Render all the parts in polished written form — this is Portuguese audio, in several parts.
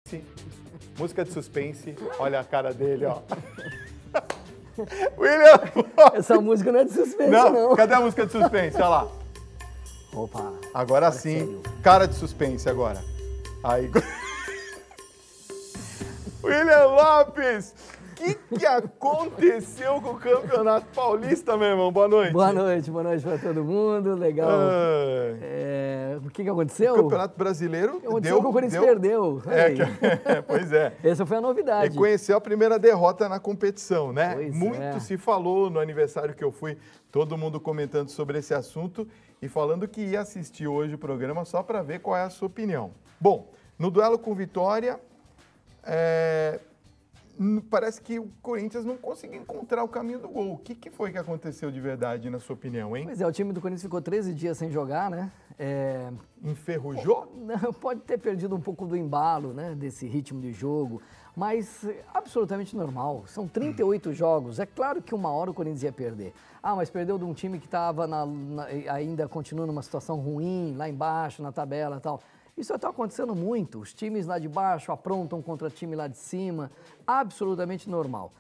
Sim. Música de suspense, olha a cara dele, ó. William! Essa música não é de suspense, não. Cadê a música de suspense? Olha lá. Opa. Agora sim, sério. Cara de suspense agora. Aí. William Lopes! O que aconteceu com o Campeonato Paulista, meu irmão? Boa noite. Boa noite para todo mundo. Legal. O que aconteceu? O Campeonato Brasileiro aconteceu que o Corinthians perdeu. Pois é. Essa foi a novidade. Reconheceu a primeira derrota na competição, né? Pois Muito se falou no aniversário que eu fui, todo mundo comentando sobre esse assunto e falando que ia assistir hoje o programa só para ver qual é a sua opinião. Bom, no duelo com Vitória, parece que o Corinthians não conseguiu encontrar o caminho do gol. O que foi que aconteceu de verdade, na sua opinião, hein? Pois é, o time do Corinthians ficou 13 dias sem jogar, né? Enferrujou? Não, pode ter perdido um pouco do embalo, né? Desse ritmo de jogo, mas absolutamente normal. São 38 jogos. É claro que uma hora o Corinthians ia perder. Mas perdeu de um time que estava ainda continua numa situação ruim, lá embaixo, na tabela e tal. Isso está acontecendo muito, os times lá de baixo aprontam contra time lá de cima, absolutamente normal.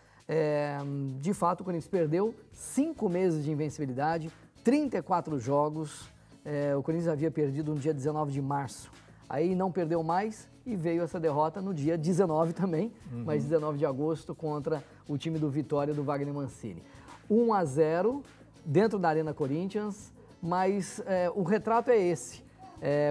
De fato, o Corinthians perdeu 5 meses de invencibilidade, 34 jogos, o Corinthians havia perdido no dia 19 de março, aí não perdeu mais e veio essa derrota no dia 19 também, mas 19 de agosto contra o time do Vitória do Wagner Mancini. 1-0 dentro da Arena Corinthians, mas o retrato é esse.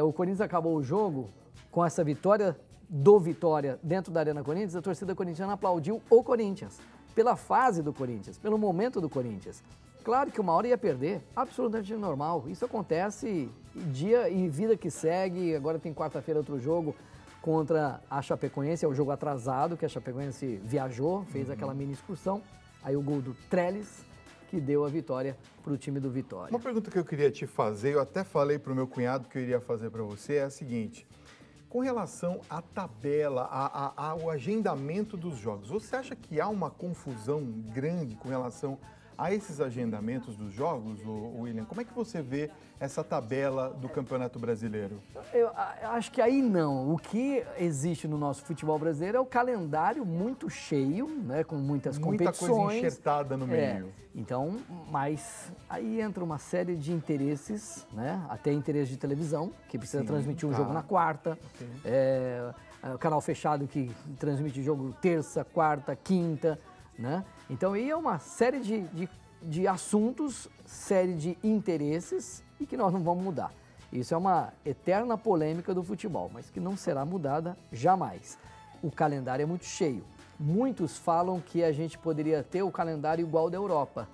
O Corinthians acabou o jogo com essa vitória do Vitória dentro da Arena Corinthians. A torcida corintiana aplaudiu o Corinthians, pela fase do Corinthians, pelo momento do Corinthians. Claro que uma hora ia perder, absolutamente normal. Isso acontece dia e vida que segue. Agora tem quarta-feira outro jogo contra a Chapecoense, é o jogo atrasado, que a Chapecoense viajou, fez aquela mini excursão. Aí o gol do Trellis, que deu a vitória para o time do Vitória. Uma pergunta que eu queria te fazer, eu até falei para o meu cunhado que eu iria fazer para você, é a seguinte: com relação à tabela, ao agendamento dos jogos, você acha que há uma confusão grande com relação a esses agendamentos dos jogos, William? Como é que você vê essa tabela do Campeonato Brasileiro? Eu acho que aí não. O que existe no nosso futebol brasileiro é o calendário muito cheio, né, com muitas competições. Muita coisa enxertada no meio. Então, mas aí entra uma série de interesses, né, até interesse de televisão, que precisa transmitir um jogo na quarta, o canal fechado que transmite jogo terça, quarta, quinta, né? Então aí é uma série de assuntos, série de interesses e que nós não vamos mudar. Isso é uma eterna polêmica do futebol, mas que não será mudada jamais. O calendário é muito cheio. Muitos falam que a gente poderia ter o calendário igual da Europa,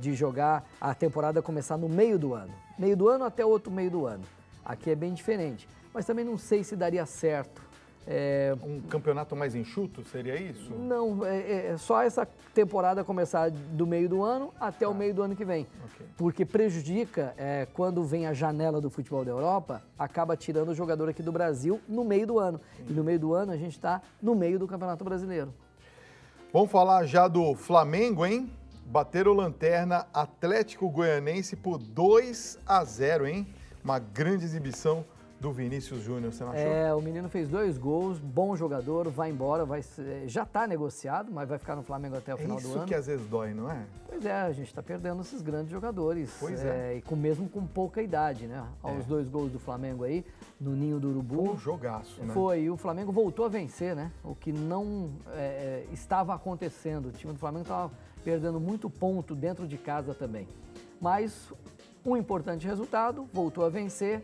de jogar a temporada começar no meio do ano. Meio do ano até outro meio do ano. Aqui é bem diferente, mas também não sei se daria certo. Um campeonato mais enxuto, seria isso? Não, só essa temporada começar do meio do ano até o meio do ano que vem. Okay. Porque prejudica, quando vem a janela do futebol da Europa, acaba tirando o jogador aqui do Brasil no meio do ano. Sim. E no meio do ano a gente está no meio do Campeonato Brasileiro. Vamos falar já do Flamengo, hein? Bateram lanterna Atlético Goianense por 2-0, hein? Uma grande exibição do Vinícius Júnior, você não achou? O menino fez 2 gols, bom jogador, vai embora, já está negociado, mas vai ficar no Flamengo até o final do ano. Isso que às vezes dói, não é? Pois é, a gente está perdendo esses grandes jogadores. Pois e mesmo com pouca idade, né? Aos 2 gols do Flamengo aí, no Ninho do Urubu. Foi um jogaço, né? Foi, e o Flamengo voltou a vencer, né? O que não estava acontecendo. O time do Flamengo estava perdendo muito ponto dentro de casa também. Mas um importante resultado, voltou a vencer.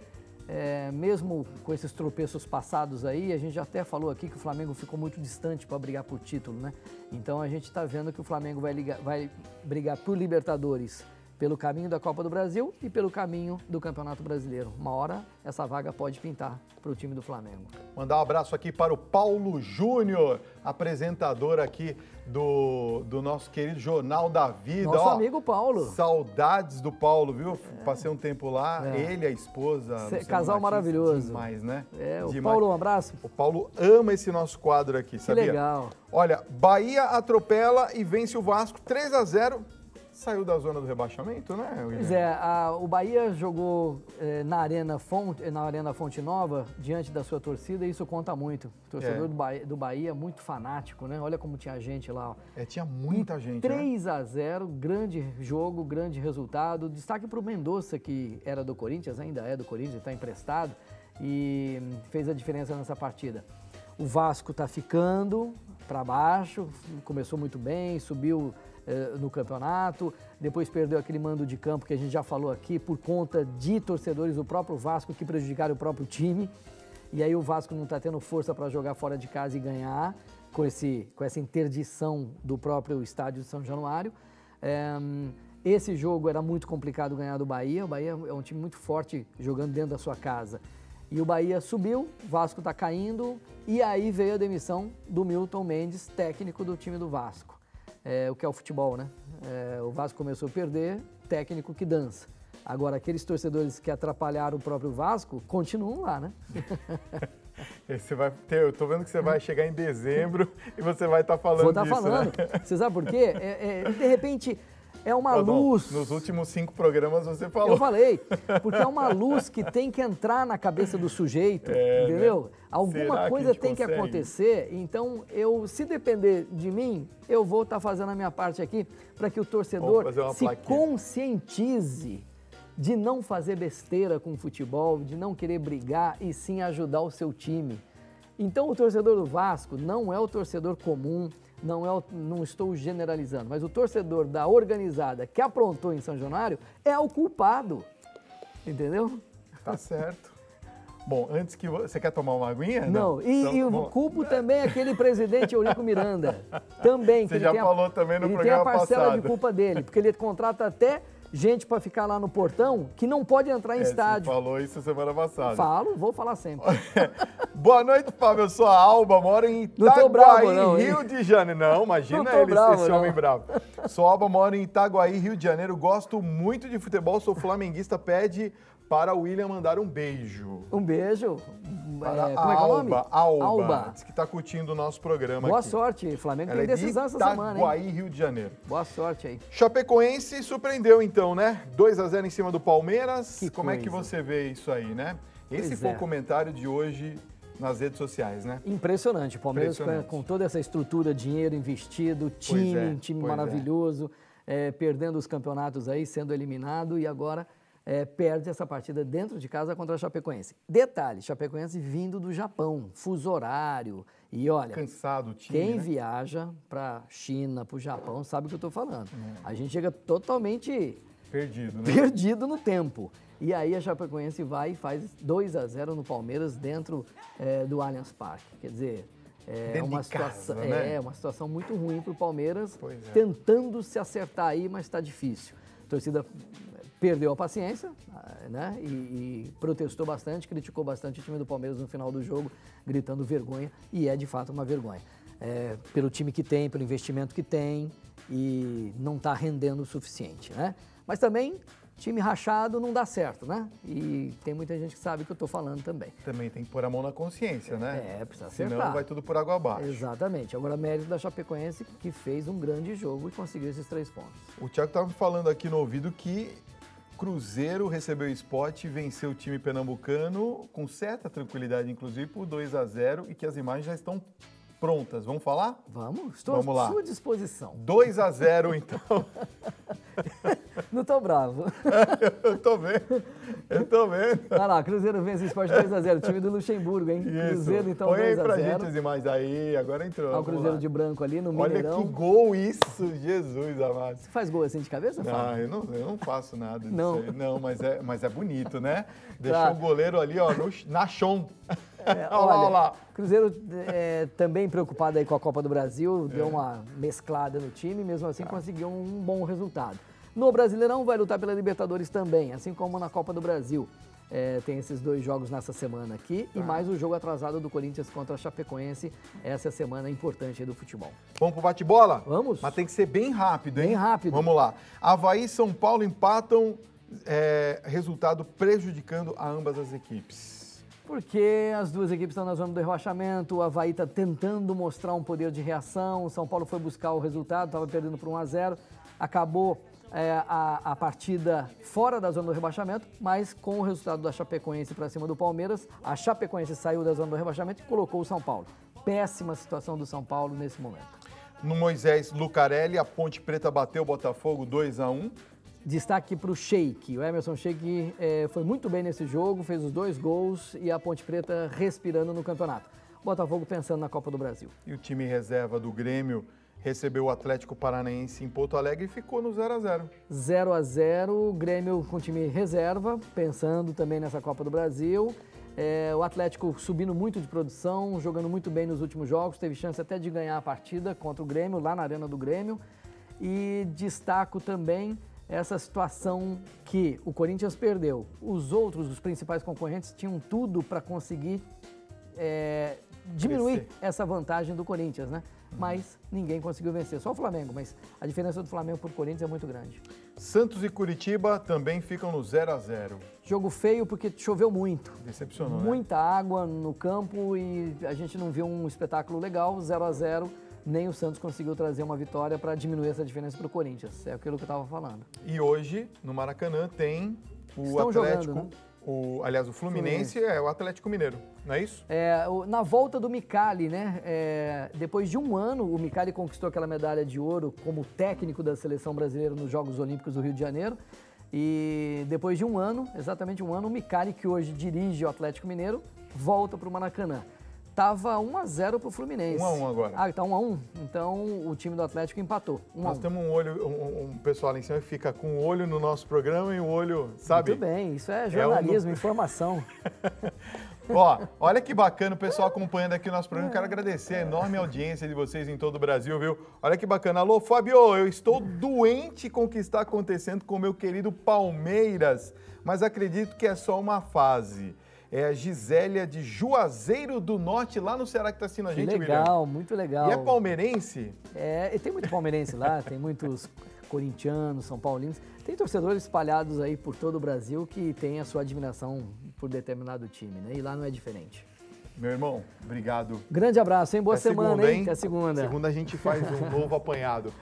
Mesmo com esses tropeços passados aí, a gente já até falou aqui que o Flamengo ficou muito distante para brigar por título, né? Então a gente está vendo que o Flamengo vai brigar por Libertadores pelo caminho da Copa do Brasil e pelo caminho do Campeonato Brasileiro. Uma hora essa vaga pode pintar para o time do Flamengo. Mandar um abraço aqui para o Paulo Júnior, apresentador aqui do nosso querido Jornal da Vida. Nosso amigo Paulo. Saudades do Paulo, viu? Passei um tempo lá, ele, a esposa. Casal maravilhoso. Demais, né? O Paulo, um abraço. O Paulo ama esse nosso quadro aqui, sabia? Que legal. Olha, Bahia atropela e vence o Vasco 3-0. saiu da zona do rebaixamento, né, William? Pois é, o Bahia jogou na Arena Fonte Nova, diante da sua torcida, e isso conta muito. O torcedor do Bahia é muito fanático, né? Olha como tinha gente lá. Ó. Tinha muita gente, 3-0, grande jogo, grande resultado. Destaque para o Mendonça, que era do Corinthians, ainda é do Corinthians, está emprestado, e fez a diferença nessa partida. O Vasco está ficando para baixo, começou muito bem, subiu no campeonato, depois perdeu aquele mando de campo que a gente já falou aqui por conta de torcedores do próprio Vasco que prejudicaram o próprio time, e aí o Vasco não está tendo força para jogar fora de casa e ganhar com essa interdição do próprio estádio de São Januário. Esse jogo era muito complicado ganhar do Bahia, o Bahia é um time muito forte jogando dentro da sua casa. E o Bahia subiu, o Vasco está caindo, e aí veio a demissão do Milton Mendes, técnico do time do Vasco. O que é o futebol, né? O Vasco começou a perder, técnico que dança. Agora, aqueles torcedores que atrapalharam o próprio Vasco, continuam lá, né? Eu tô vendo que você vai chegar em dezembro e você vai estar falando disso. Vou estar falando. Né? Você sabe por quê? De repente... É uma luz... Nos últimos 5 programas você falou. Eu falei, porque é uma luz que tem que entrar na cabeça do sujeito, entendeu? Né? Alguma coisa tem que acontecer, então se depender de mim, eu vou estar fazendo a minha parte aqui para que o torcedor se conscientize de não fazer besteira com o futebol, de não querer brigar e sim ajudar o seu time. Então o torcedor do Vasco não é o torcedor comum, não estou generalizando, mas o torcedor da organizada que aprontou em São Januário é o culpado, entendeu? Tá certo. Bom, antes que você quer tomar uma aguinha? Não, e eu culpo também aquele presidente Eurico Miranda, também. Você já falou também no programa passado. Ele tem a parcela de culpa dele, porque ele contrata até gente para ficar lá no portão que não pode entrar em estádio. Você falou isso semana passada. Vou falar sempre. Boa noite, Fábio. Eu sou a Alba, moro em Itaguaí, Rio de Janeiro. Não, imagina esse homem bravo. Sou a Alba, moro em Itaguaí, Rio de Janeiro. Gosto muito de futebol, sou flamenguista. Pede para o William mandar um beijo. Um beijo? Para como é que é o nome? Alba. Diz que está curtindo o nosso programa Boa aqui. Sorte, Flamengo tem decisão essa semana, hein? Itaguaí, Rio de Janeiro. Boa sorte aí. Chapecoense surpreendeu então, né? 2-0 em cima do Palmeiras. Como é que você vê isso aí, né? Esse foi o comentário de hoje nas redes sociais, né? Impressionante. O Palmeiras com toda essa estrutura, dinheiro investido, time maravilhoso, perdendo os campeonatos aí, sendo eliminado e agora... perde essa partida dentro de casa contra a Chapecoense. Detalhe, Chapecoense vindo do Japão, fuso horário. E olha, cansado o time, quem viaja para China, para o Japão, sabe o que eu estou falando. A gente chega totalmente perdido no tempo. E aí a Chapecoense vai e faz 2-0 no Palmeiras dentro do Allianz Parque. Quer dizer, uma situação muito ruim para o Palmeiras, tentando se acertar aí, mas está difícil. A torcida perdeu a paciência, né? E protestou bastante, criticou bastante o time do Palmeiras no final do jogo, gritando vergonha, e é de fato uma vergonha. Pelo time que tem, pelo investimento que tem, e não está rendendo o suficiente, né? Mas também, time rachado não dá certo, né? E tem muita gente que sabe o que eu estou falando também. Também tem que pôr a mão na consciência, né? Precisa acertar. Senão vai tudo por água abaixo. Exatamente. Agora, mérito da Chapecoense, que fez um grande jogo e conseguiu esses 3 pontos. O Thiago estava me falando aqui no ouvido que Cruzeiro recebeu o Sport e venceu o time pernambucano com certa tranquilidade, inclusive, por 2-0 e que as imagens já estão prontas. Vamos falar? Vamos, estou à sua disposição. 2-0, então. Não tô bravo. Eu tô vendo. Olha lá, Cruzeiro vence o Sport 2-0, time do Luxemburgo, hein? Isso. Cruzeiro, então, 2-0. Põe aí pra gente as imagens aí, agora entrou. Olha o Cruzeiro de branco ali no Mineirão. Olha que gol isso, Jesus amado. Você faz gol assim de cabeça, Fábio? Eu não faço nada disso não. aí. Não, mas é bonito, né? Deixou o goleiro ali, ó, na chão. Olha lá. Cruzeiro também preocupado aí com a Copa do Brasil, deu uma mesclada no time, mesmo assim conseguiu um bom resultado. No Brasileirão vai lutar pela Libertadores também, assim como na Copa do Brasil. Tem esses 2 jogos nessa semana aqui e mais o jogo atrasado do Corinthians contra a Chapecoense. Essa é a semana importante aí do futebol. Vamos pro bate-bola? Vamos. Mas tem que ser bem rápido, hein? Bem rápido. Vamos lá. Avaí e São Paulo empatam, resultado prejudicando a ambas as equipes. Porque as duas equipes estão na zona do rebaixamento, o Avaí está tentando mostrar um poder de reação, o São Paulo foi buscar o resultado, estava perdendo por 1-0, acabou a partida fora da zona do rebaixamento, mas com o resultado da Chapecoense para cima do Palmeiras, a Chapecoense saiu da zona do rebaixamento e colocou o São Paulo. Péssima situação do São Paulo nesse momento. No Moisés Lucarelli, a Ponte Preta bateu o Botafogo 2-1. Destaque para o Sheik. O Emerson Sheik foi muito bem nesse jogo, fez os 2 gols e a Ponte Preta respirando no campeonato. Botafogo pensando na Copa do Brasil. E o time reserva do Grêmio recebeu o Atlético Paranaense em Porto Alegre e ficou no 0-0. 0-0, Grêmio com time reserva, pensando também nessa Copa do Brasil. O Atlético subindo muito de produção, jogando muito bem nos últimos jogos, teve chance até de ganhar a partida contra o Grêmio, lá na Arena do Grêmio. E destaco também essa situação que o Corinthians perdeu. Os principais concorrentes, tinham tudo para conseguir diminuir essa vantagem do Corinthians, né? Mas ninguém conseguiu vencer, só o Flamengo, mas a diferença do Flamengo por Corinthians é muito grande. Santos e Curitiba também ficam no 0-0. Jogo feio porque choveu muito. Decepcionou, muita água no campo e a gente não viu um espetáculo legal, 0-0. Nem o Santos conseguiu trazer uma vitória para diminuir essa diferença para o Corinthians. É aquilo que eu estava falando. E hoje, no Maracanã, tem o Estão Atlético, jogando, né? aliás, o Fluminense é o Atlético Mineiro, não é isso? Na volta do Micali, né? Depois de um ano, o Micali conquistou aquela medalha de ouro como técnico da seleção brasileira nos Jogos Olímpicos do Rio de Janeiro. E depois de um ano, exatamente um ano, o Micali, que hoje dirige o Atlético Mineiro, volta para o Maracanã. Tava 1-0 pro Fluminense. 1-1 agora. Ah, tá 1-1. Então o time do Atlético empatou. 1-1. Nós temos um pessoal lá em cima que fica com o olho no nosso programa e o olho, sabe? Muito bem, isso é jornalismo, informação. Ó, olha que bacana o pessoal acompanhando aqui o nosso programa. Quero agradecer a enorme audiência de vocês em todo o Brasil, viu? Olha que bacana. Alô, Fábio, eu estou doente com o que está acontecendo com o meu querido Palmeiras, mas acredito que é só uma fase. É a Gisélia de Juazeiro do Norte, lá no Ceará, que está assistindo a gente, legal, William. Muito legal. E é palmeirense? E tem muito palmeirense lá, tem muitos corintianos, são paulinos. Tem torcedores espalhados aí por todo o Brasil que têm a sua admiração por determinado time, né? E lá não é diferente. Meu irmão, obrigado. Grande abraço, hein? Boa semana, segunda, hein? Até segunda. Segunda a gente faz um novo apanhado.